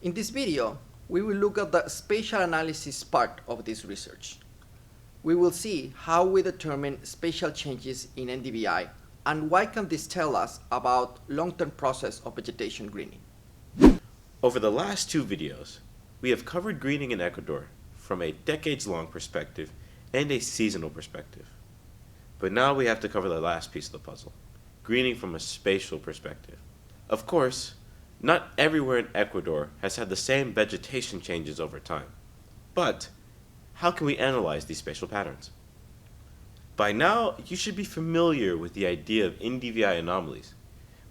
In this video, we will look at the spatial analysis part of this research. We will see how we determine spatial changes in NDVI and why can this tell us about long-term process of vegetation greening. Over the last two videos, we have covered greening in Ecuador from a decades-long perspective and a seasonal perspective. But now we have to cover the last piece of the puzzle, greening from a spatial perspective. Of course, not everywhere in Ecuador has had the same vegetation changes over time. But how can we analyze these spatial patterns? By now, you should be familiar with the idea of NDVI anomalies.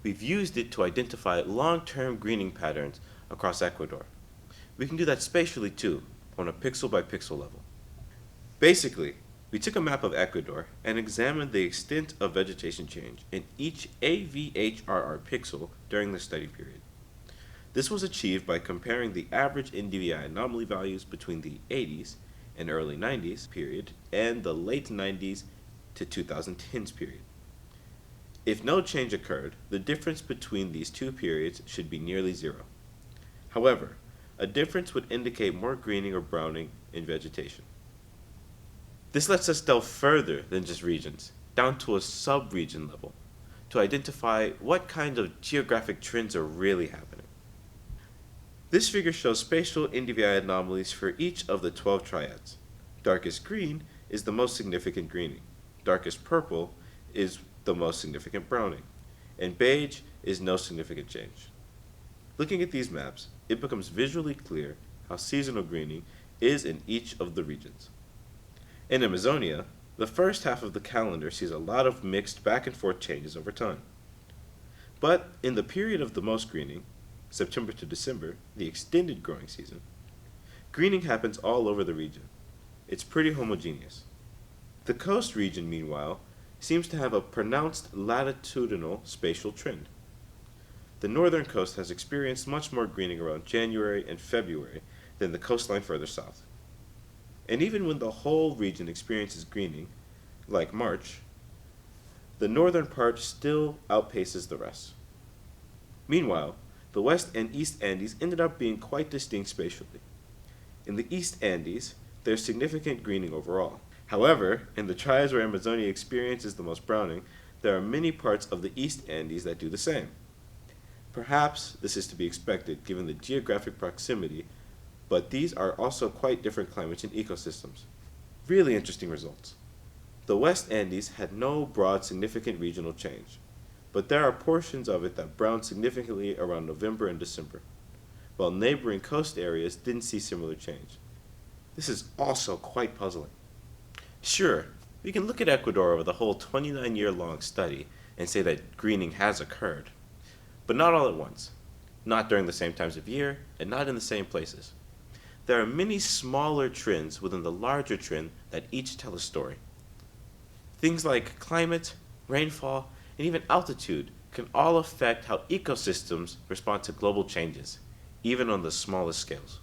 We've used it to identify long-term greening patterns across Ecuador. We can do that spatially too, on a pixel-by-pixel level. Basically, we took a map of Ecuador and examined the extent of vegetation change in each AVHRR pixel during the study period. This was achieved by comparing the average NDVI anomaly values between the 80s and early 90s period and the late 90s to 2010s period. If no change occurred, the difference between these two periods should be nearly zero. However, a difference would indicate more greening or browning in vegetation. This lets us delve further than just regions, down to a sub-region level, to identify what kind of geographic trends are really happening. This figure shows spatial NDVI anomalies for each of the 12 triads. Darkest green is the most significant greening, darkest purple is the most significant browning, and beige is no significant change. Looking at these maps, it becomes visually clear how seasonal greening is in each of the regions. In Amazonia, the first half of the calendar sees a lot of mixed back and forth changes over time. But in the period of the most greening, September to December, the extended growing season, greening happens all over the region. It's pretty homogeneous. The coast region, meanwhile, seems to have a pronounced latitudinal spatial trend. The northern coast has experienced much more greening around January and February than the coastline further south. And even when the whole region experiences greening, like March, the northern part still outpaces the rest. Meanwhile, the West and East Andes ended up being quite distinct spatially. In the East Andes, there's significant greening overall. However, in the triads where Amazonia experiences the most browning, there are many parts of the East Andes that do the same. Perhaps this is to be expected given the geographic proximity, but these are also quite different climates and ecosystems. Really interesting results. The West Andes had no broad significant regional change, but there are portions of it that brown significantly around November and December, while neighboring coast areas didn't see similar change. This is also quite puzzling. Sure, we can look at Ecuador over the whole 29-year-long study and say that greening has occurred, but not all at once, not during the same times of year, and not in the same places. There are many smaller trends within the larger trend that each tell a story. Things like climate, rainfall, and even altitude can all affect how ecosystems respond to global changes, even on the smallest scales.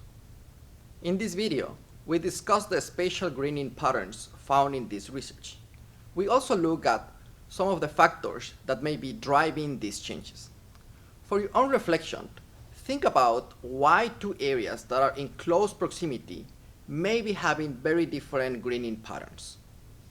In this video, we discuss the spatial greening patterns found in this research. We also look at some of the factors that may be driving these changes. For your own reflection, think about why two areas that are in close proximity may be having very different greening patterns.